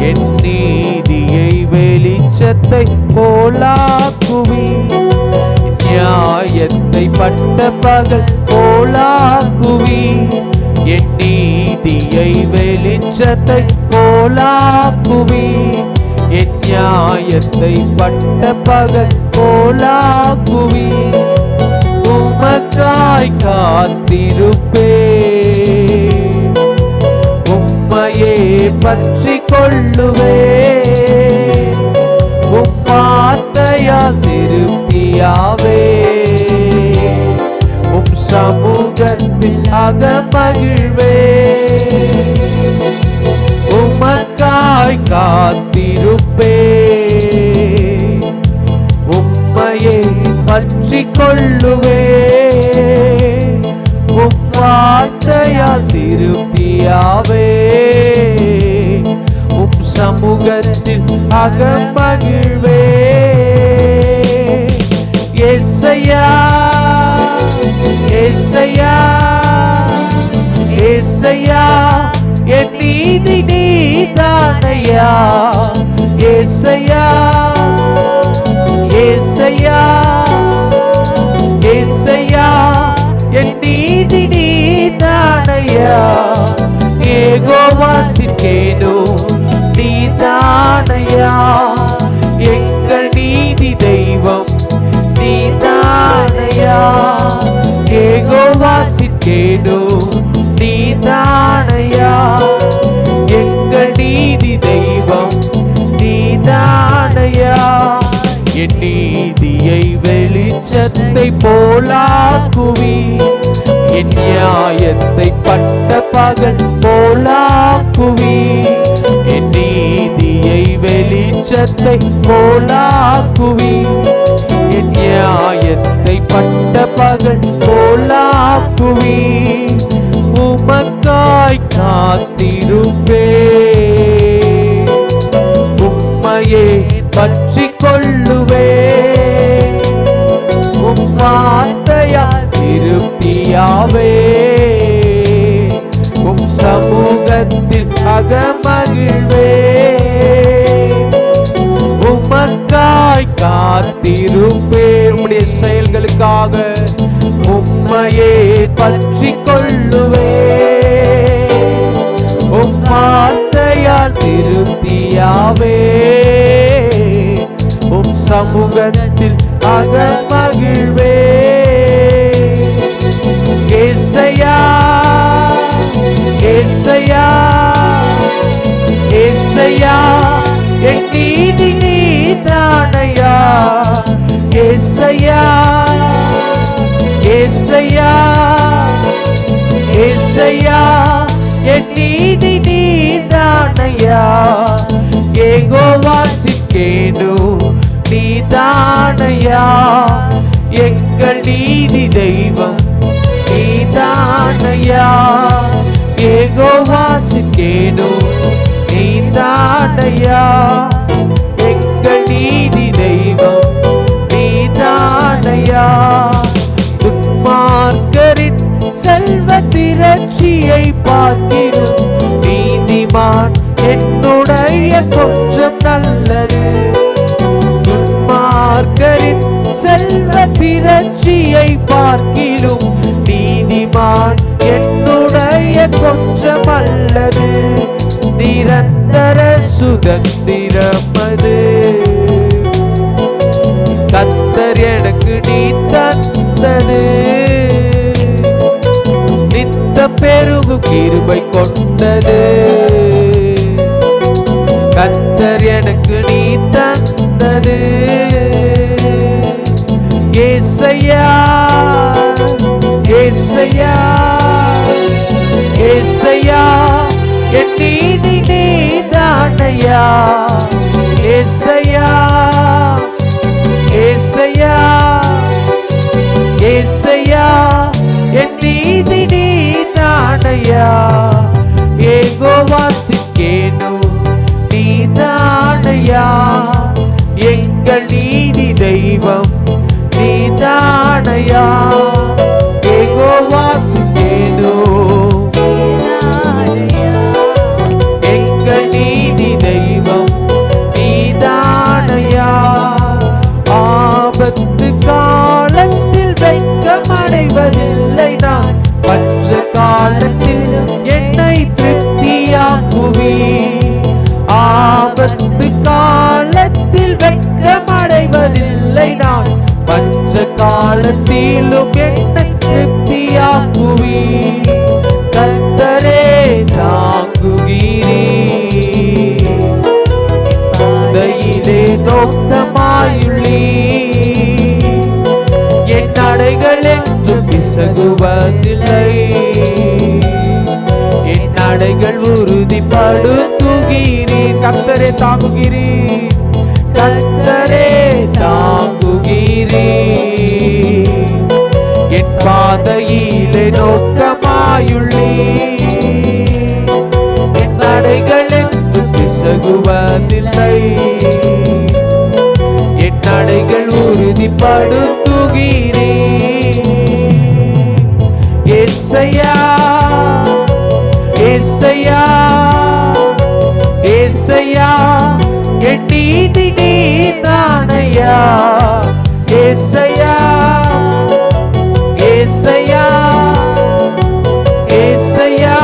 என் நீதியை வெளிச்சத்தை போலாக்குவி, நியாயத்தை பட்ட பகல் போலாக்குவி, என் நீதியை வெளிச்சத்தை போலாக்குவி, என் நியாயத்தை பட்ட பகல் போலாக்குவி, உமக்காய் காத்திருப்பே, உம்மையே பற்றி கொள்ளுவே, உம் வார்த்தையால் திருப்தியாவே, உம் சமூகத்தில் அகமகிழ்வே, உமக்காய் காத்திருப்பே, உம்மையே பற்றி கொள்ளுவே, உம் வார்த்தையால் திருப்தியாவே, உம் சமூகத்தில் அகமகிழ்வே. ஏசையா ஏசையா ஏசையா என் நீதி நீதானையா, ஏசையா ஏசையா ஏசையா என் நீதி நீதானையா, யெகோவா சிக்கேனோ நீதானையா, எங்கள் நீதி தெய்வம் நீதானையா, யெகோவா சிக்கேனோ நீதானையா, எங்கள் நீதி தெய்வம் நீதானையா, என் நீதியை வெளிச்சத்தை போலாக்குவி, என் நியாயத்தை பட்ட பகல் போலாக்குவி, என் நீதியை வெளிச்சத்தை போலாக்குவி, என் நியாயத்தை பட்ட பகல் போலாக்குவி, உமக்காய் காத்திருப்பே, உம்மையே பற்றி கொள்ளுவே, உம் வார்த்தையால் திருப்தியாவே, உம் சமூகத்தில் அகமகிழ்வே, உமக்காய் காத்திருப்பே, உம்முடைய செயல்களுக்காக உம்மையே பற்றி கொள்ளுவே, உம் வார்த்தையால் திருப்தியாவே, உம் சமூகத்தில் அகமகிழ்வே. ஏசையா ஏசையா ஏசையா என் நீதி நீதானையா, ஏசையா ஏசையா ஏசையா என் நீதி நீதானையா, யெகோவா சிக்கேனோ நீதானையா, எங்கள் நீதி தெய்வம் நீதானையா, யெகோவா சிக்கேனோ நீதானையா, எங்கள் நீதி தெய்வம் நீதானையா, துன்மார்க்கரின் செல்வ திரட்சியை பார்க்கிறோம், நீதிமான் என்னுடைய கொஞ்சம் நல்லது, துன்மார்க்கரின் செல்வ திரட்சியை பார்க்கிறோம், நீதிமான் என்னுடைய கொஞ்சம் அல்லது, நிரந்தர சுதந்திரமது கர்த்தர் எனக்கு நீ தந்தது, நித்த பெருகு கிருபை கொண்டது, கர்த்தர் எனக்கு நீ தந்தது, ஏசையா ஏசையா ஏசையா என் நீதி நீதானையா, ஏசையா ஏசையா ஏசையா என் நீதி நீதானையா, யெகோவா சிக்கேனோ நீதானையா, எங்கள் நீதி தெய்வம் நீதானையா, யெகோவா சிக்கேனோ எங்கள் நீதி தெய்வம் காலத்திலும் என்னை திருப்தியாக்குவீர். கர்த்தரே தாங்குகிறீர், பாதையிலே நோக்கமாயுள்ளீர். என் நடைகள் என்றும் பிசகுவதில்லை, என் நடைகள் உறுதிப்படுத்துகிறீர். கர்த்தரே தாங்குகிறீர், கர்த்தரே தாங்குகிறீர். என் பாதையிலே நோக்கமாயுள்ளீர். என் நடைகள் என்றும் பிசகுவதில்லை, என் நடைகள் உறுதிப்படுத்துகிறீர். ஏசையா ஏசையா ஏசையா, என் நீதி நீதானையா. ஏசையா ஏசையா ஏசையா,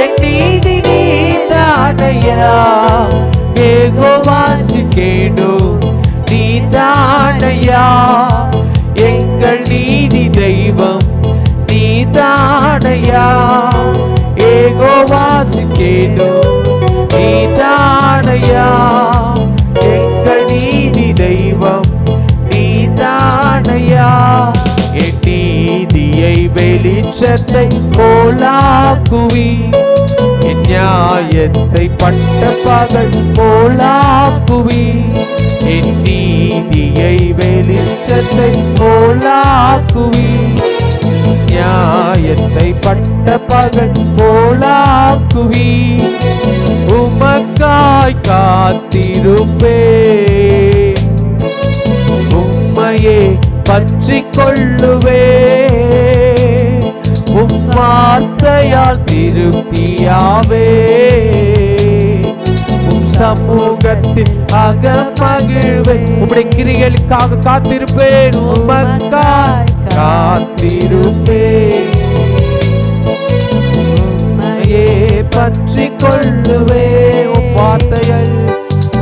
என் நீதி நீதானையா. யெகோவா சிக்கேனோ நீதானையா, எங்கள் நீதி தெய்வம் நீதானையா. யெகோவா சிக்கேனோ நீதானையா, எங்கள் நீதி தெய்வம் நீதானையா. என் நீதியை வெளிச்சத்தை போலாக்குவீர், என் நியாயத்தை பட்ட பகல் போலாக்குவீர். என் நீதியை வெளிச்சத்தை போலாக்குவீர், நியாயத்தை பட்ட பகல் போலாக்குவீர். உமக்காய் காத்திருப்பேன், உம்மையே பற்றிக் கொள்ளுவேன். உம் வார்த்தையால் திருப்தியாவே, உம் சமூகத்தில் அகமகிழ்வேன். உம்முடைய கிரிகளுக்காக காத்திருப்பேன், உமக்காய் காத்திருப்பேன். உம்மையே பற்றிக் கொள்ளுவேன்.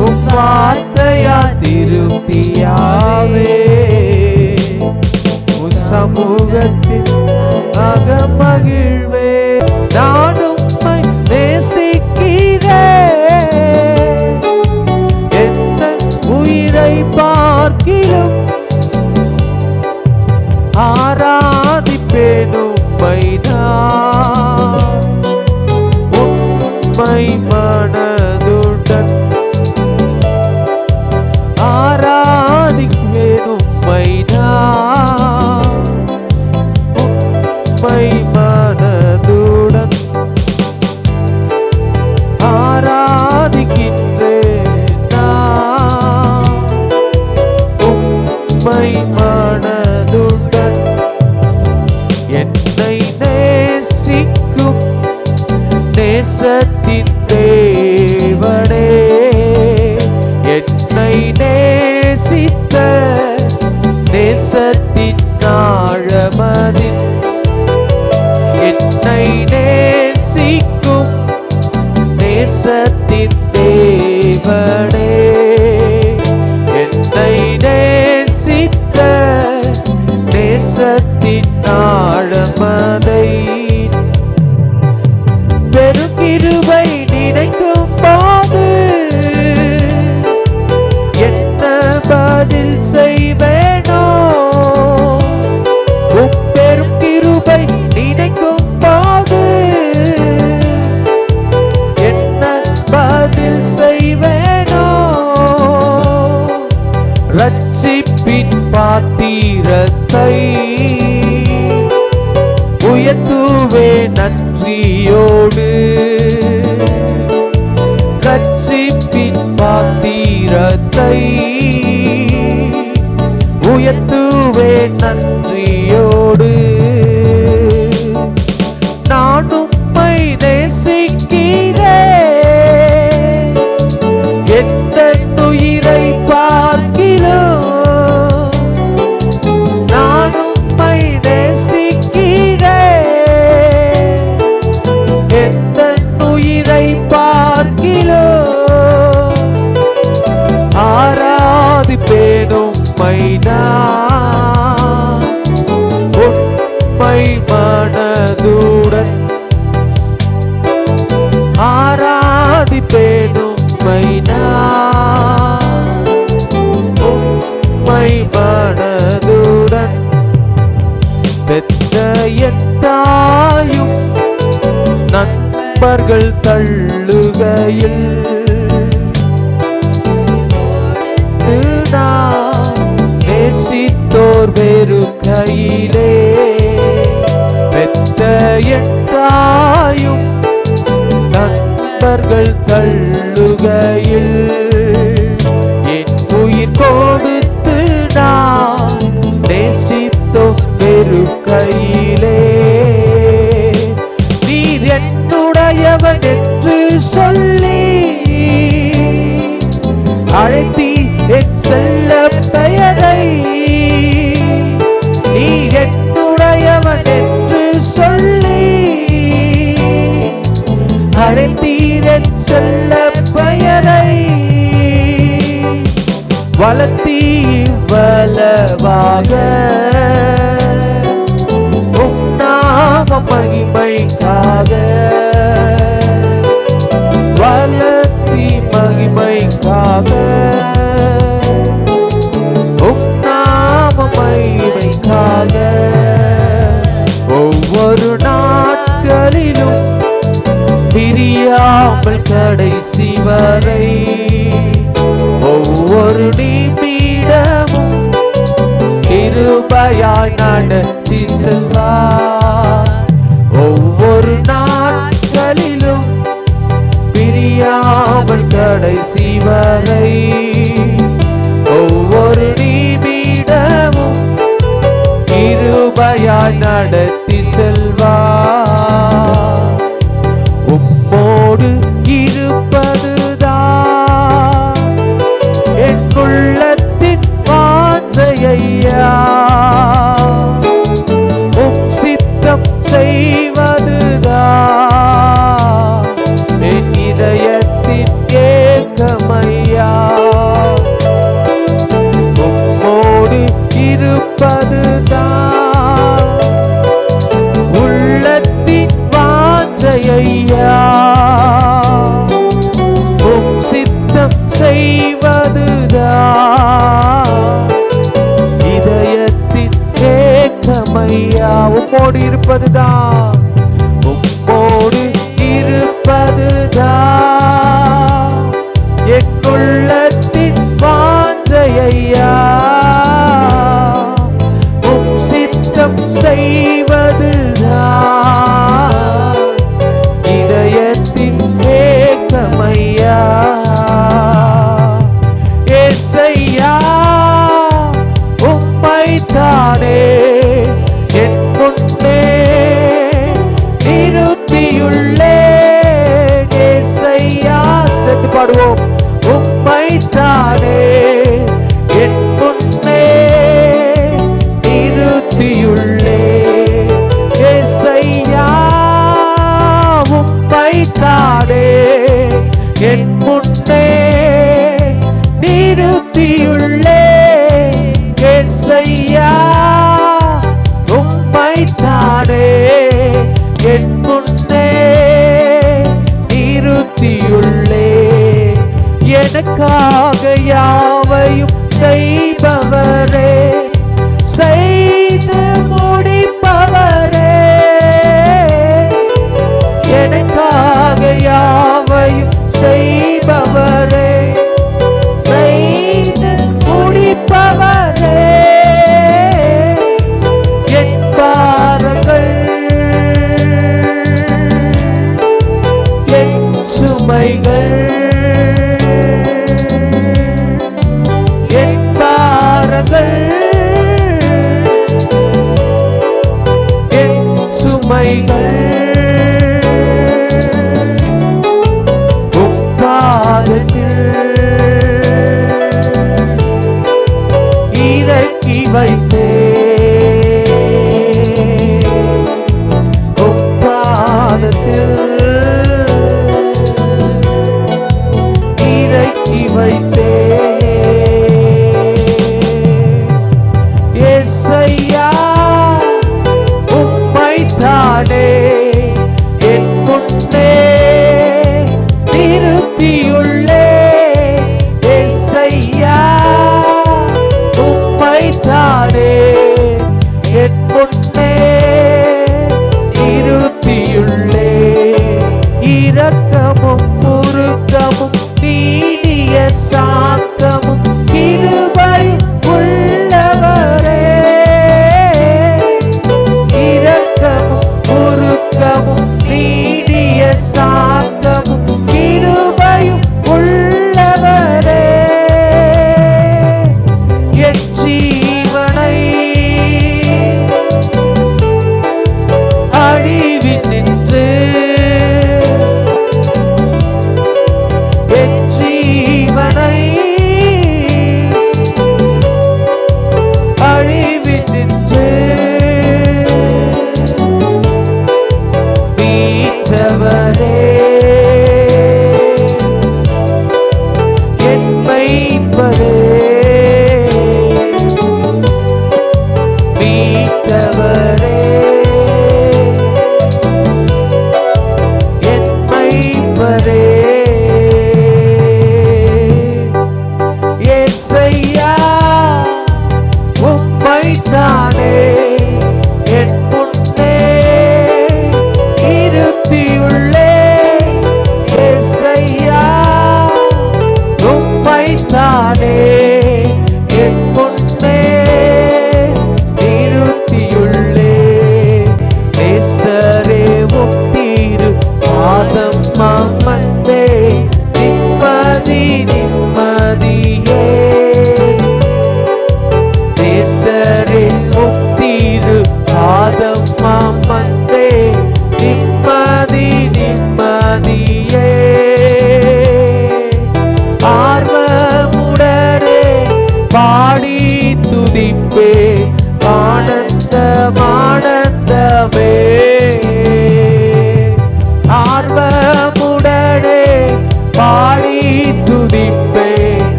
உம் வார்த்தையால் திருப்தியாவே, உம் சமூகத்தில் அகமகிழ்வே. நான் உம்மை நேசிக்கிறேன், எந்த உயிரை பார்க்கிலும் ஆராதிப்பேன் உம்மை நான். உம்மை மனதுடன் ஆராதிப்பேன் உம்மை நான். உம்மை மனதுடன் ஆராதிக்கின்றேன் நான். உம்மை மனதுடன் என்னை நேசிக்கும் நேசத்தின் தேவனே, என்னை நேசித்த நேசத்தின் ஆழமதில், என்னை நேசிக்கும் நேசத்தின் தேவனே, என்னை நேசித்த நேசத்தின் ஆழமதை. பெருங்கிருபை நினைக்கும் போது என்ன பதில் செய்வேனோ. பெரும் கிருபை நினைக்கும் போது என்ன பதில் செய்வேனோ. ரட்சிப்பின் பாத்திரத்தை உயர்த்துவே நன்றியோடு. ரட்சிப்பின் பாத்திரத்தை உயர்த்துவே நன்றியோடு. நான் உம்மை நேசிக்கிறேன், எந்த உயிரை பார்க்கிலும் நான் உம்மை நேசிக்கிறேன், எந்த தள்ளுகையில் நான் நேசித்தோர் வெறுக்கையிலே பெத்த என் தாயும் நண்பர்கள் தள்ளுகையில் என் உயிர் கொடுத்து நான் நேசித்தோர் வெறுக்கையிலே நீர் என்னுடையவன் என்று சொல்லி அழைத்தி என் செல்ல பெயரை நீர் என்னுடையவன் என்று சொல்லி அழைத்தீர் என் செல்ல பெயரை வளர்த்தி வளவாக உம் நாம மகிமைக்காக வளர்த்தி மகிமைக்காக உம் நாம மகிமைக்காக ஒவ்வொரு நாட்களிலும் பிரியாமல் கடைசி வரை ஒவ்வொரு நிமிடமும் கிருபையாய் நடத்தி செல்வார் ஒவ்வொரு நாட்களிலும் பிரியாமல் கடைசி வரை ஒவ்வொரு நிமிடமும் கிருபையாய் நடத்தி செல்வார் உம்மோடு இருப்பதுதான் என் உள்ளத்தின் வாஞ்சையா உம் சித்தம் செய்வதுதான் என் இதயத்தின் ஏக்கமையா உம்மோடு இருப்பதுதான் உள்ளத்தின் வாஞ்சையா உம் சித்தம் செய்வதுதான் இதயத்தின் ஏக்கமையா உம்மோடு இருப்பதுதான் உம்மோடு இருப்பதுதான் என் உள்ளத்தின் வாஞ்சையா உம் சித்தம் செய்வதுதான் இதயத்தின் ஏக்கமையா ஏசையா உம்மைத்தானே என் முன்னே நிறுத்தியுள்ளேன் ஏசையா சேர்த்து பாடுவோம் உம்மைத்தானே என் முன்னே நிறுத்தியுள்ளேன் ஏசையா உம்மைத்தானே என் முன்னே நிறுத்தியுள்ளேன் ஏசையா உம்மைத்தானே என் முன்னே நிறுத்தியுள்ளேன் எனக்காக யாவையும் செய்பவரே செய்து முடிப்பவரே எனக்காக யாவையும் செய்பவரே செய்து முடிப்பவரே என் பாரங்கள் என் சுமைகள் என் பாரங்கள் என் சுமைகள் இறக்கி வைத்தே உப்பாதத்தில்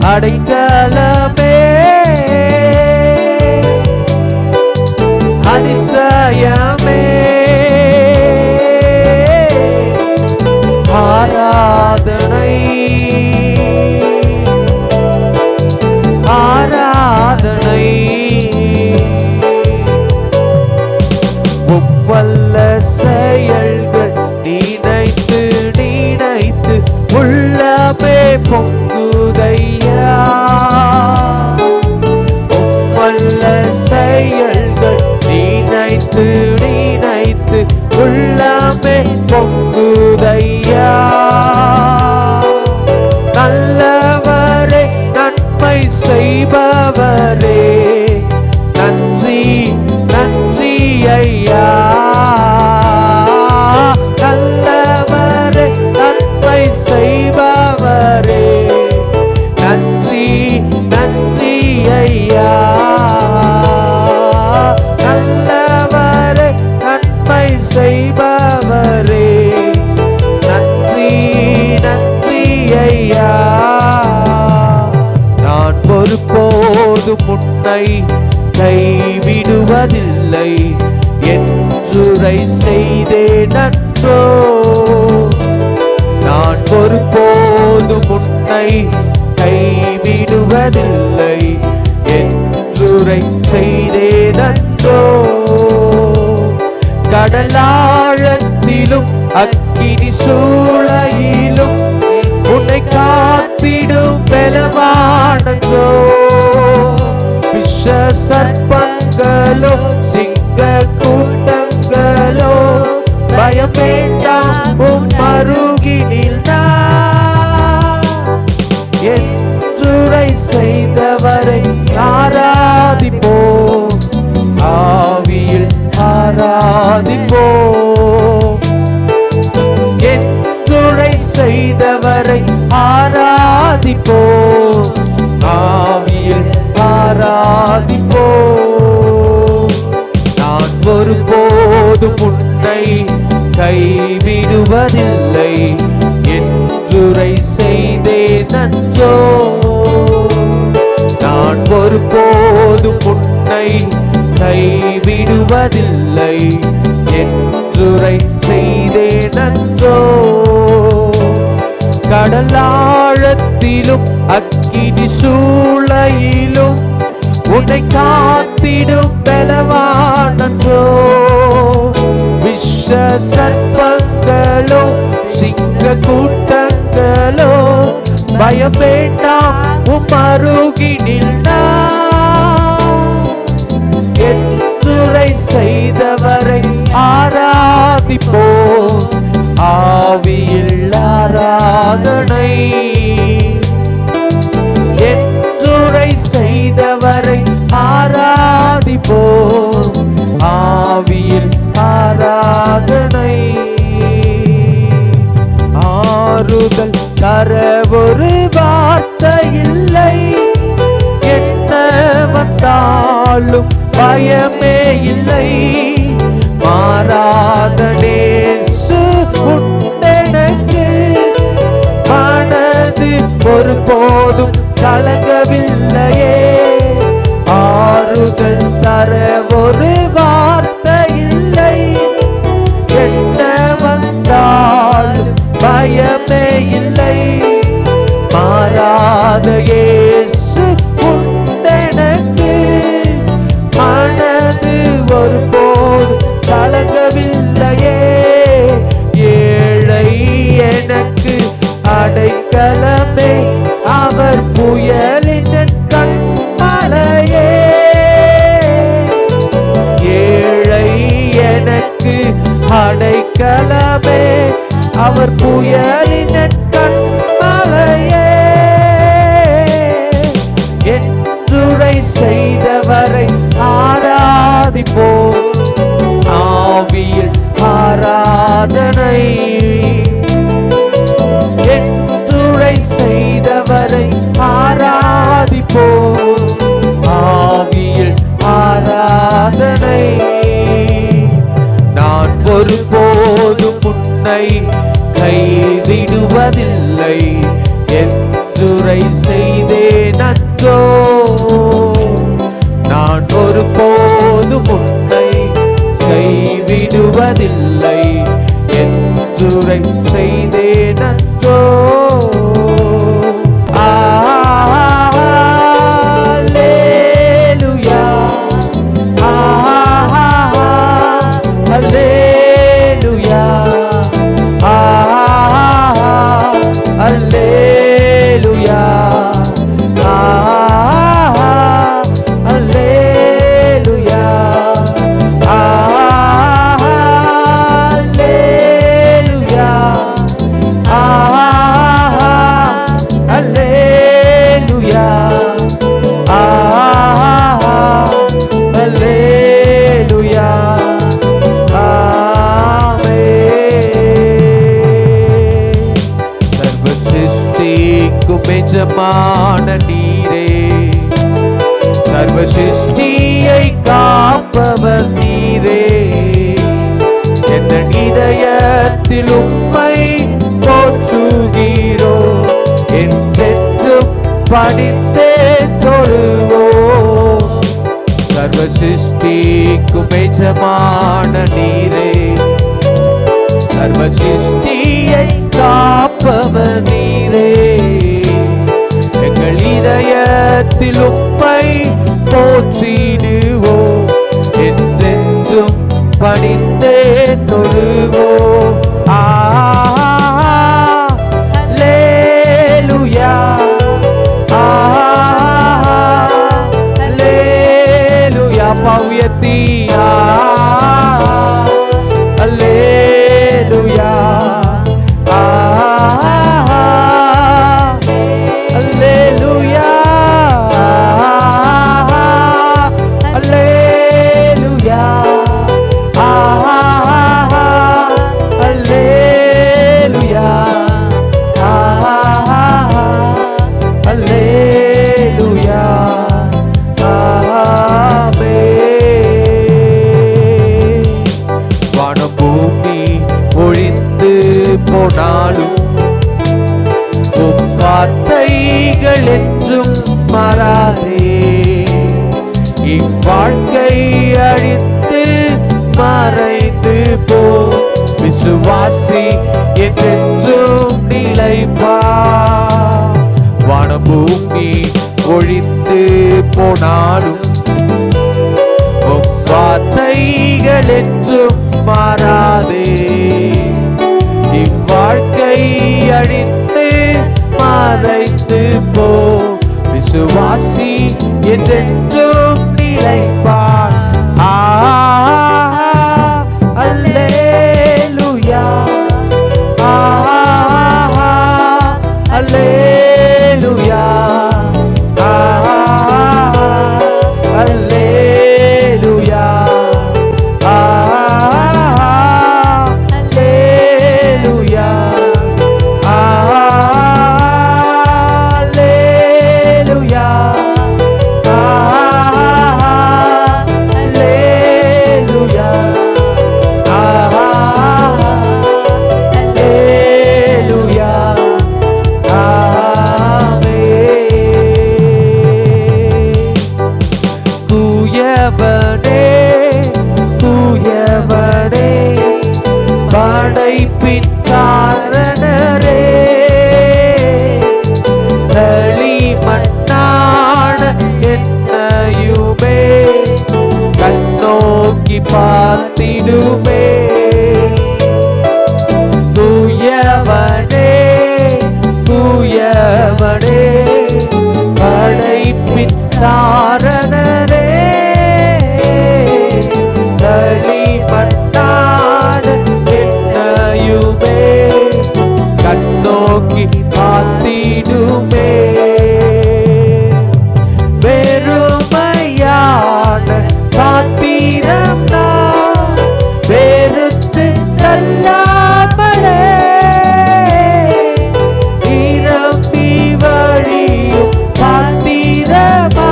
அடைக்கலமே அதிசயமே ஆராதனை ஆராதனை வல்ல செயல்கள் நினைத்து நினைத்து உள்ளமே பொங்குதையா வல்ல செயல்கள் நினைத்து நினைத்து உள்ளமே பொங்குதையா நல்லவரே நன்மை செய்பவரே நன்றி நன்றி ஐயா நல்லவரே நன்மை செய்பவரே நன்றி நன்றி ஐயா நல்லவரே நன்மை செய்பவரே நன்றி நன்றி ஐயா நான் ஒருபோதும் உன்னை கைவிடுவதில்லை என்றுரை செய்தே நன்றோ நான் ஒருபோதும் உன்னை கைவிடுவதில்லை என்றுரை செய்தே நன்றோ கடலாழத்திலும் அக்கினி சூளையிலும் உன்னை காத்திடும் பலவானன்றோ விஷ சர்ப்பங்களோ சிங்க கூட்டங்களோ பயம் வேண்டாம் உம் அருகினில் என்றுரை செய்தவரை ஆராதிப்போம் ஆவியில் ஆராதிப்போம் என்றுரை செய்தவரை ஆராதிப்போம் ஆவியில் ஆராதிப்போம் நான் ஒருபோதும் உன்னை கைவிடுவதில்லை என்றுரை செய்தே நன்றோ நான் ஒருபோதும் உன்னை கைவிடுவதில்லை என்றுரை செய்தே நன்றோ கடலாழத்திலும் அக்கினி சூளையிலும் உன்னை காத்திடும் பலவானன்றோ விஷ சர்ப்பங்களோ சிங்க கூட்டங்களோ பயம் வேண்டாம் உம் அருகினில் என்றுரை செய்தவரை ஆராதிப்போம் ஆவியில் ஆராதனை என்றுரை செய்தவரை ஆராதிப்போம் ஆவியில் ஆராதனை ஆறுதல் தர ஒரு வார்த்தை இல்லை என்ன வந்தாலும் பயமே இல்லை மாறாத நேசு உண்டெனக்கு மனது ஒருபோதும் கலங்கவில்லையே ஆறுதல் தர ஒரு வார்த்தை இல்லை என்ன வந்தாலும் பயமே இல்லை மாறாத இயேசு உண்டெனக்கு மனது ஒருபோதும் கலங்கவில்லையே ஏழை எனக்கு அடைக்கலமே அவர் புயலின் கண்மலையே ஏழை எனக்கு அடைக்கலமே அவர் புயலின் கண்மலையே என்றுரை செய்தவரை ஆராதிப்போம் ஆவியில் ஆராதனை என்றுரை செய்தவரை ஆராதிப்போம் ஆவியில் ஆராதனை நான் ஒருபோதும் உன்னை கைவிடுவதில்லை என்றுரை செய்தே காப்பதில்லை என்றுரை செய்தேன் அன்றோ. அல்லேலூயா, அல்லேலூயா, அல்லேலூயா, அல்லேலூயா, அல்லேலூயா, அல்லேலூயா, அல்லேலூயா, ஆமென். சர்வ சிருஷ்டிக்கும் எஜமான நீரே, சர்வ சிருஷ்டியை காப்பவர் நீரே, என் இதயத்தில் உம்மை போற்றுகிறோ, என்றென்றும் பணிந்தே தொழுவோம். சர்வ சிருஷ்டிக்கும் எஜமான நீரே, சர்வ சிருஷ்டியை காப்பவர் நீரே, எங்கள் இதயத்தில் உம்மை போற்றிடுவோம், என்றென்றும் பணிந்தே தொழுவோம். அல்லேலூயா, அல்லேலூயா, பவ்யத்தி அல்லேலூயா, அல்லேலூயா, அல்லேலூயா, அல்லேலூயா, அல்லேலூயா, ஆமென். வானம் பூமி ஒழிந்து போனாலும் உம் வார்த்தைகள் என்றும் மாறாதே, இவ்வாழ்க்கை அழித்து மறைந்து போ, விசுவாசி என்றென்றும் நிலைப்பார். வானம் பூமி ஒழிந்து போனாலும் உம் வார்த்தைகள் என்றும் மாறாதே, இவ்வாழ்க்கை அழித்து மறைந்து போ, விசுவாசி என்றென்றும் நிலைப்பார். அல்லேலூயா, அல்லேலூயா, அல்லேலூயா, அல்லேலூயா, அல்லேலூயா, அல்லேலூயா, அல்லேலூயா, ஆமென். தூயவனே, தூயவனே, படைப்பின் காரணரே, களிமண்ணான என்னையுமே கண்ணோக்கி பார்த்திடுமே. தூயவனே, தூயவனே, படைப்பின் காரணரே, களிமண்ணான என்னையுமே கண்ணோக்கி பார்த்திடுமே. வெறுமையான பாத்திரம் நான் வெறுத்து தள்ளாமலே, நிரம்பி வழியும் பாத்திரமா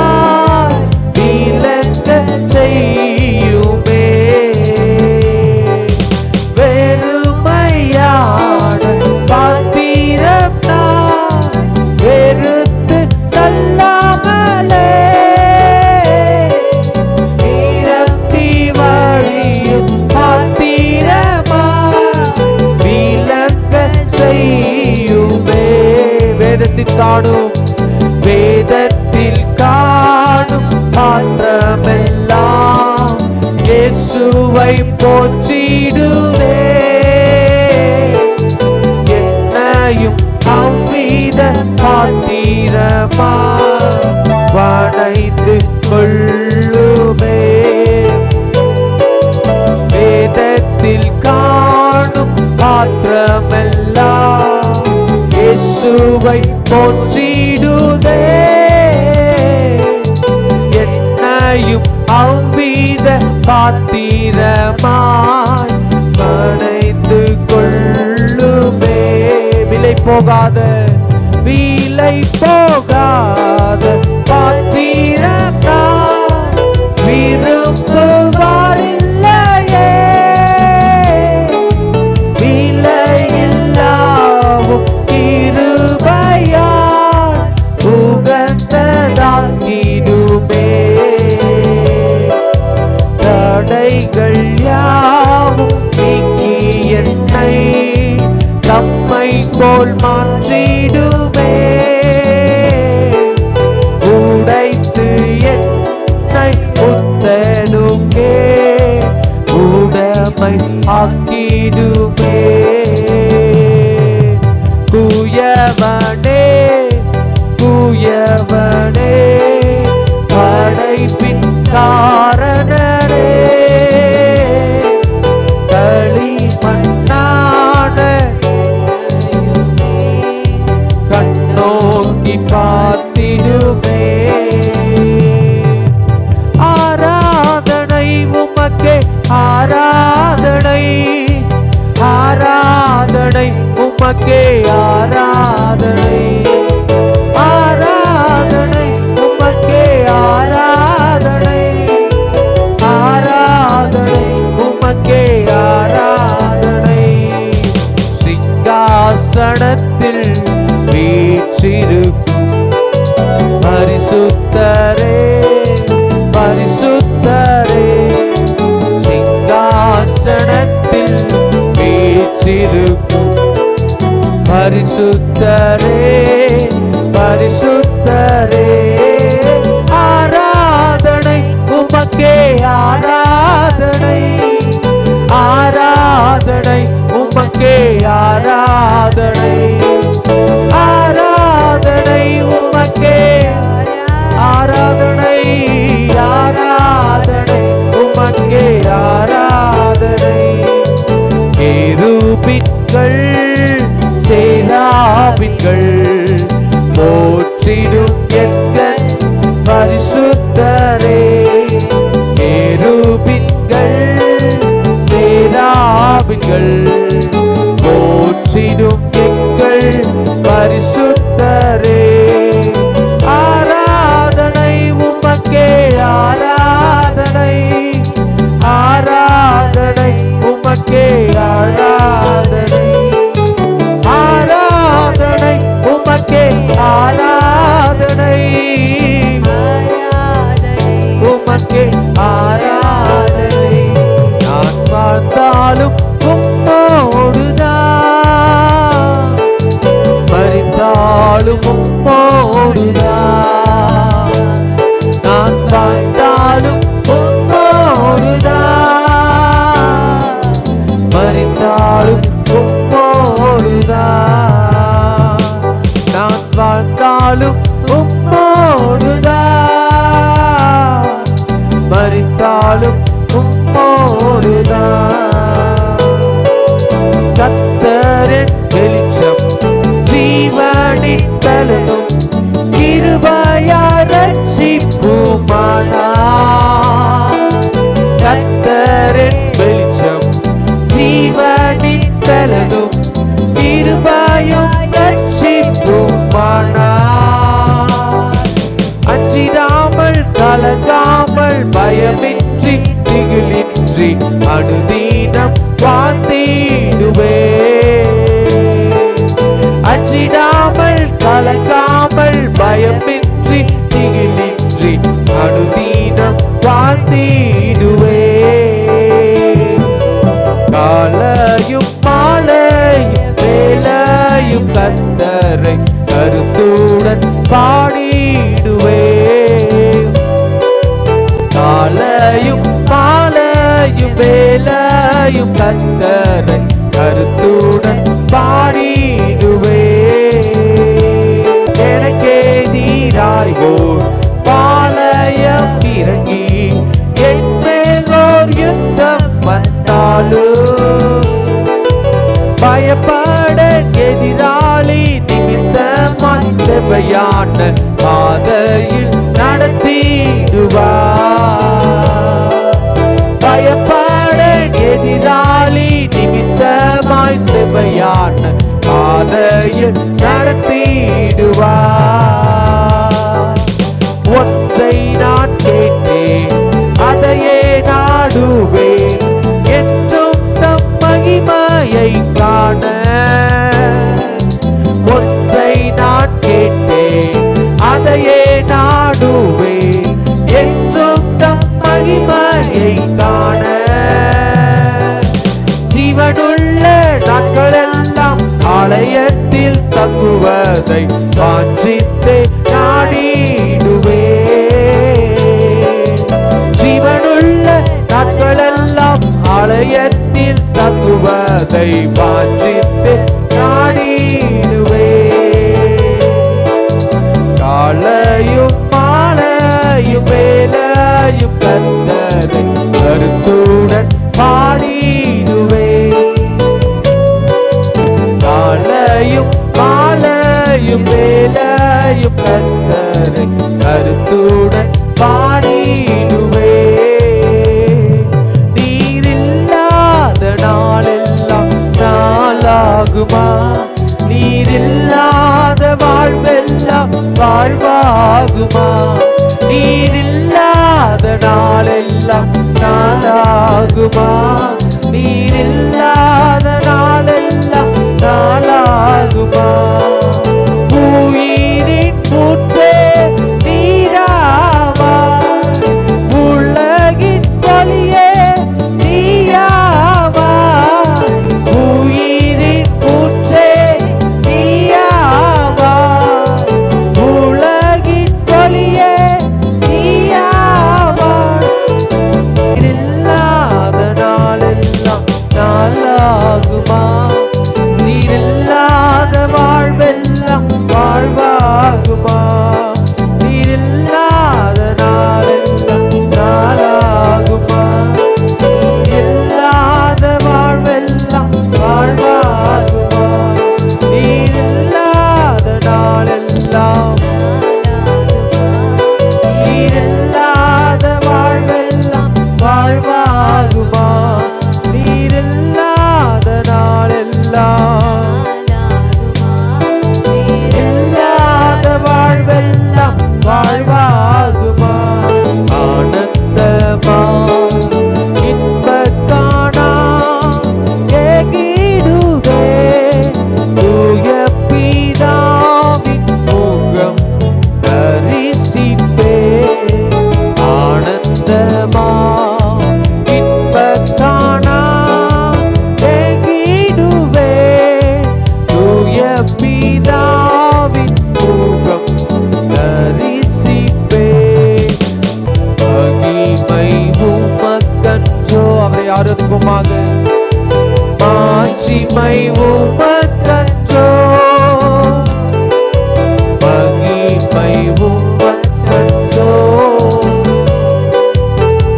போற்றிடுதே. என்னையும் அவ்வித பாத்திரமாய் அணைத்து கொள்ளுமே. விலை போகாத பாத்திரத்தா விரும்புவாரில்லையே. விலையில்லாவும் கிருபையால் உகந்ததாக்கிடுமே. தடைகள் யாவும் நீக்கி என்னை தம்மை போல் மாற்றிடுமே. உடைத்து என்னை புத்தனுக்கே உடமை ஆக்கிடுமே. குயவனே குயவனே படைப்பின் காரணரே. களிமண்ணான கண்ணோக்கி பார்த்திடுமே. ஆராதனை உமக்கே ஆராதனை, ஆராதனை உமக்கே ஆராதனை, ஆராதனை உமக்கே ஆராதனை, ஆராதனை உமக்கே ஆராதனை. சிங்காசனத்தில் வீற்றிருக்கும் பரிசுத்தரே பரிசுத்தரே. சிங்காசனத்தில் வீற்றிருக்கும் பரிசுத்தரே பரிசுத்தரே. ஆராதனை உமக்கே ஆராதனை, ஆராதனை உமக்கே ஆராதனை, ஆராதனை உமக்கே ஆராதனை, ஆராதனை உமக்கே ஆராதனை. கேருபீன்கள் சேராபீன்கள் போற்றிடும் எங்கள் பரிசுத்தரே. கேருபீன்கள் சேராபீன்கள் போற்றிடும் எங்கள் பரிசுத்தரே. ஆராதனை உமக்கே ஆராதனை, ஆராதனை உமக்கே ஆராதனை, ஆராதனை உமக்கே ஆராதனை, உமக்கே ஆராதனை. நான் பார்த்தாலும் உம்மோடுதான், மரித்தாலும் உம்மோடுதான். நான் பார்த்தாலும் உம்மோடுதான், மரித்தாலும் உம்மோடுதான். நான் வாழ்ந்தாலும் உம்மோடுதான், மரித்தாலும் உம்மோடுதான். கர்த்தரின் வெளிச்சம் ஜீவனின் பலனும் கிருபையாய் ரட்சிப்புமானார். கர்த்தரின் வெளிச்சம் ஜீவனின் பலனும் கிருபையும் ரட்சிப்புமானார். அஞ்சிடாமல் கலங்காமல் பயமின்றி திகிலின்றி அனுதீனம் வாழ்ந்திடுவே. அஞ்சிடாமல் கலங்காமல் பயமின்றி திகிலின்றி அனுதீனம் வாழ்ந்திடுவே. காலையும் மாலையும் வேலையும் கர்த்தரை கருத்துடன் பாடிடுவே. காலையும் மாலையும் வேலையும் கர்த்தரை கருத்துடன் பாடிடுவே. எனக்கே நீராய் ஓர் பாளையம் இறங்கி என் மேல் ஓர் யுத்தம் வந்தாலும் பயப்பட எதிராளி நிமித்தமாய் செவ்வையான பாதையில் நடத்திடுவார். பயப்பட எதிராளி நிமித்தமாய் செவ்வையான பாதையில் நடத்திடுவார். ஒன்றை நான் கேட்டேன், அதையே நாடுவேன், என்றும் தம் மகிமையை காண. ஒன்றை நான் கேட்டேன், அதையே நாடுவேன், என்றும் தம் மகிமையை காண. ஜீவனுள்ள நாட்களெல்லாம் ஆலயத்தில் தங்குவதை வாஞ்சித்தே நாடிடுவேன். ஜீவனுள்ள நாட்களெல்லாம் ஆலயத்தில் தங்குவதை வாஞ்சித்தே நாடிடுவேன். காலையும் மாலையும் வேலையும் கர்த்தரை கருத்துடன் பாடிடுவேன். காலையும் மாலையும் வேலையும் கர்த்தரை கருத்துடன் பாடிடுவேன். நீரில்லாத நாளெல்லாம் நாளாகுமா? நீரில்லாத வாழ்வெல்லாம் வாழ்வாகுமா? நீரில்லாத நாளெல்லாம் நாளாகுமா? நீரில்லாத நாளெல்லாம் நாளாகுமா? உயிரின் ஊற்றே நீராவா, உலகின் வழியே நீயாவா. உயிரின் ஊற்றே நீயாவா, உலகின் வழியே நீயாவா. நீரில்லாத நாளெல்லாம் நாளாகுமா? நீரில்லாத வாழ்வெல்லாம் வாழ்வாகுமா? நீரில்லாத நாளெல்லாம் நாளாகுமா? நீரில்லாத வாழ்வெல்லாம் வாழ்வாகுமா? நீரில்லாத நாளெல்லாம் நீரில்லாத வாழ்வெல்லாம் வாழ்வாகுமா? நீரில்லாத நாளெல்லாம் இல்லாத வாழ்வெல்லாம் வாழ்வாகுமா? ஆனந்தமா இன்பக்கானா ஏகிடுதே, தூய பிதாவின் முகம் தரிசிப்பே. ஆனந்தமா இன்பக்கானா ஏகிடுவே, தூய பிதாவின் முகம் தரிசிப்பே. மகிமை உமக்கன்றோ, அவரை ஆராதிப்போமாக. மாட்சிமை உமக்கன்றோ, மகிமை உமக்கன்றோ,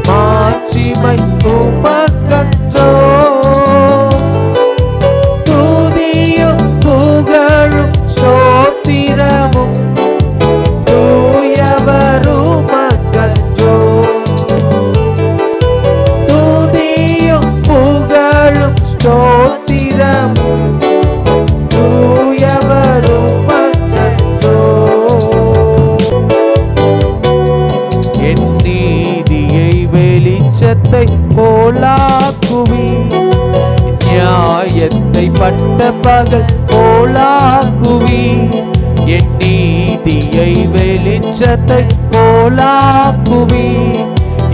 மாட்சிமை உமக்கன்றோ. துதியும் புகழும் ஸ்தோத்திரமும் தூயவர் உமக்கன்றோ. துதியும் புகழும் ஸ்தோத்திரமும் தூயவர் உமக்கன்றோ. என் நீதியை வெளிச்சத்தை போலாக்குவி, நியாயத்தை பட்ட பகல் போலாக்குவி. என் நீதியை வெளிச்சத்தை போலாக்குவி,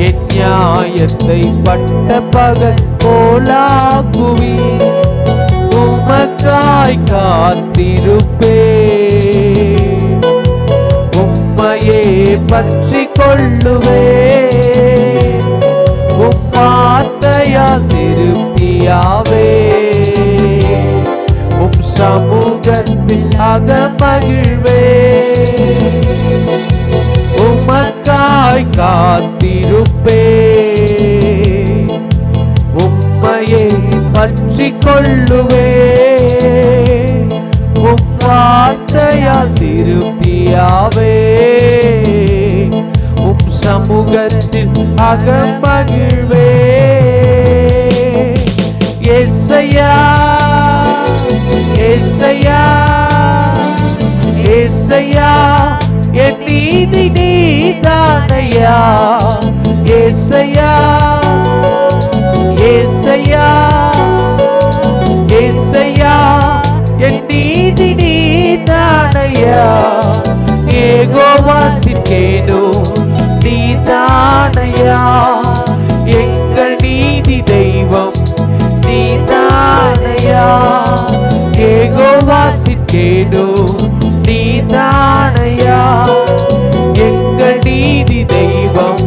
என் நியாயத்தை பட்ட பகல் போலாக்குவி. உமக்காய் காத்திருப்பே, உம்மையே பற்றி கொள்ளுவே. உம் வார்த்தையால் திருப்தியாவே, உம் சமூகத்தில் அகமகிழ்வே. உமக்காய் காத்திருப்பே, உம்மையே பற்றி கொள்ளுவே. உம் வார்த்தையால் திருப்தி திருப்தியாவே உம் சமூகத்தில் அகமகிழ்வே. ஏசையா ஏசையா ஏசையா என் நீதி நீதானையா. ஏசையா ஏசையா ஏசையா என் நீதி நீதானையா. யெகோவா சிக்கேனோ நீதானையா. எங்கள் நீதி தெய்வம் நீதானையா. யெகோவா சிக்கேனோ நீதானையா. எங்கள் நீதி தெய்வம்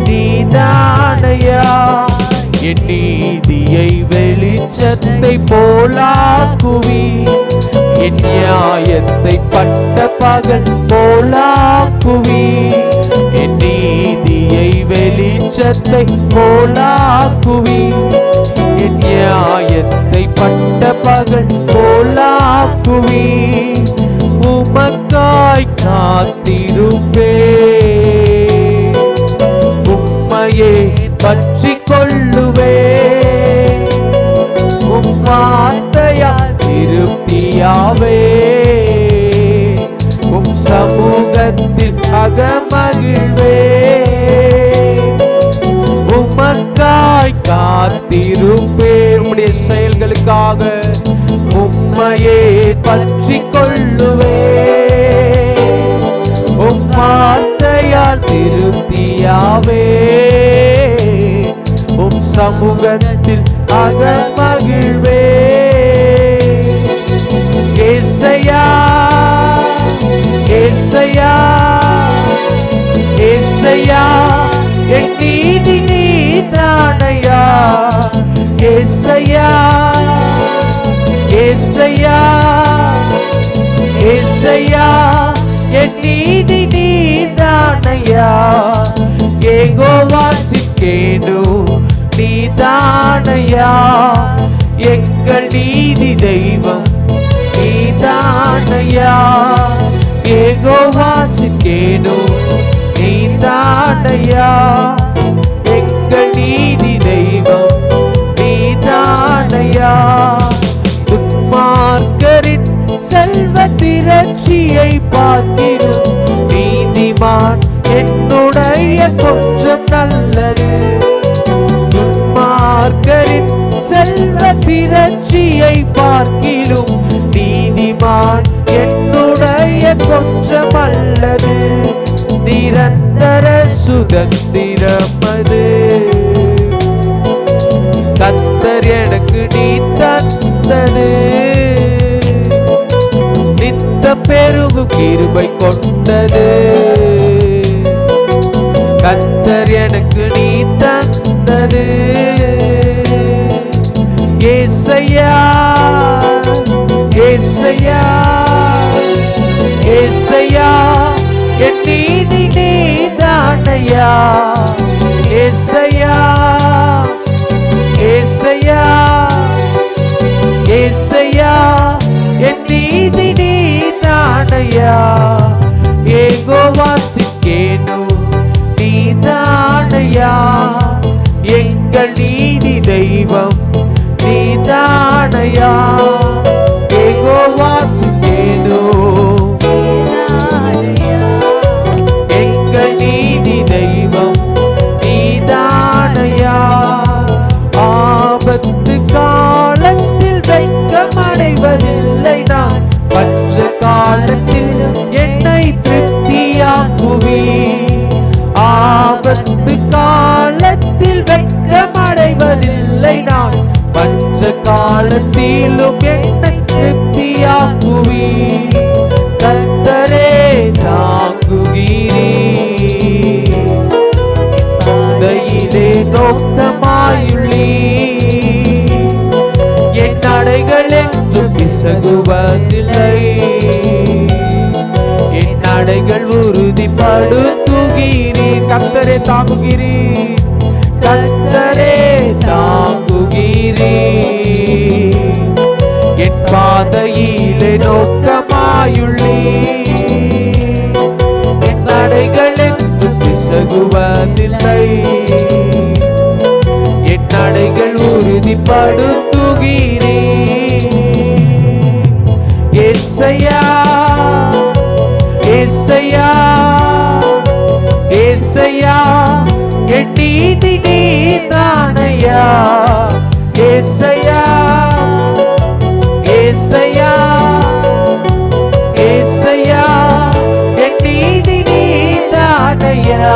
நீதானையா. என் நீதியை வெளிச்சத்தை போலாக்குவி. என் நியாயத்தை பட்ட பகல் போலாக்குவி. என் நீதியை வெளிச்சத்தை போலாக்குவி. என் நியாயத்தை பட்ட பகல் போலாக்குவி. உமக்காய் காத்திருப்பே. உம்மையே பற்றி கொள்ளுவே. உம் வார்த்தையா திருப்தியாவே உம் சமூகத்தில் அகமகிழ்வே. உமக்காய் காத்திருப்பே. உம்முடைய செயல்களுக்காக உம்மையே பற்றி கொள்ளுவே. உம் வார்த்தையால் திருப்தியாவே உம் சமூகத்தில் அகமகிழ்வே. ஏசையா ஏசையா ஏசையா என் நீதி நீதானையா. ஏசையா ஏசையா ஏசையா என் நீதி நீதானையா. யெகோவா சிக்கேனோ நீதானையா. எங்கள் நீதி தெய்வம் நீதானையா. யெகோவா சிக்கேனோ நீதானையா. எங்கள் நீதி தெய்வம் நீதானையா. துன்மார்க்கரின் செல்வ திரட்சியை பார்த்திடும் நீதிமான் என்னுடைய கொஞ்சம் நல்லது. துன்மார்க்கரின் செல்வ திரட்சியை பார்க்கிலும் நீதிமான் என்னுடைய கொஞ்சம் அல்லது. நிரந்தர சுதந்திரமது கர்த்தர் எனக்கு நீ தந்தது. நித்த பெருகு கிருபை கொண்டது. கர்த்தர் எனக்கு நீ தந்தது. ஏசையா ஏசையா ஏசையா என் நீதி நீதானையா. ஏசையா ஏசையா ஏசையா என் நீதி நீதானையா. யெகோவா சிக்கேனோ நீதானையா. எங்கள் நீதி தெய்வம் நீதானையா. யெகோவா சிக்கேனோ எங்கள் நீதி தெய்வம் நீதானையா. ஆபத்து காலத்தில் வெட்கமடைவதில்லை நான். பஞ்ச காலத்தில் என்னை திருப்தியாக்குவி. ஆபத்து காலத்தில் வெட்கமடைவதில்லை நான். பஞ்ச காலத்திலும் என்னை திருப்தியாக்குவி. கர்த்தரே தாங்குகிறீ. பாதையிலே நோக்கமாயுள்ளீ. என் நடைகள் என்றும் பிசகுவதில்லை. என் நடைகள் உறுதிப்படுத்துகிறீ. கர்த்தரே தாங்குகிறீ. கர்த்தரே தாங்குகிறீ. என் பாதையிலே நோக்கமாயுள்ளீ. பிசகுவதில்லை. என் நடைகள் உறுதிப்படுத்துகிறீர். ஏசையா ஏசையா ஏசையா, என் நீதி நீதானையா. ஏசையா ஏசையா ஏசையா, என் நீதி நீதானையா.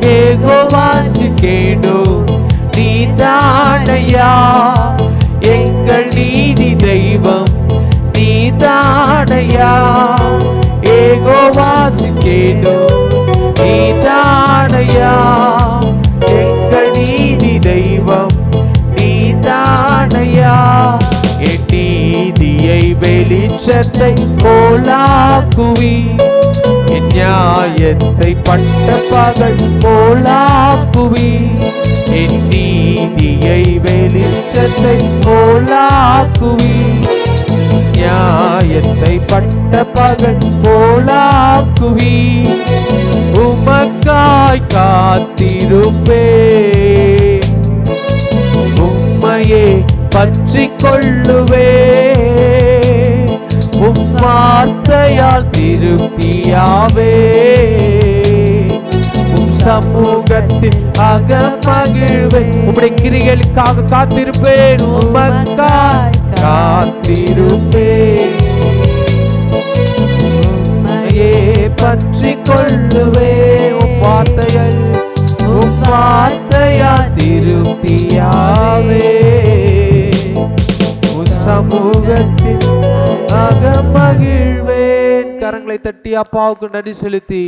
யெகோவா சிக்கேனோ நீதானையா. எங்கள் நீதி தெய்வம் நீதானையா. யெகோவா சிக்கேனோ நீதானையா. எங்கள் நீதி தெய்வம் நீதானையா. என் நீதியை வெளிச்சத்தை போலாக்குவி. என் நியாயத்தை பட்ட பகல் போலாக்குவி. என் நீதியை வெளிச்சத்தை போலாக்குவி. நியாயத்தை பட்ட பகல் போலாக்குவி. உமக்காய் காத்திருப்பேன். உம்மையே பற்றிக் கொள்ளுவே. உம் வார்த்தையால் திருப்தியாவே. உம் சமூகத்தில் அகமகிழ்வேன். உம்முடைய கிரியைகளுக்காக காத்திருப்பேன். உமக்காய் காத்திருப்பேன். உம்மையே பற்றிக் கொள்ளுவே. உம் வார்த்தையால் திருப்தியாவே. உம் சமூகத்தில் அகமகிழ்வேன். கரங்களை தட்டி அப்பாவுக்கு நன்றி செலுத்தி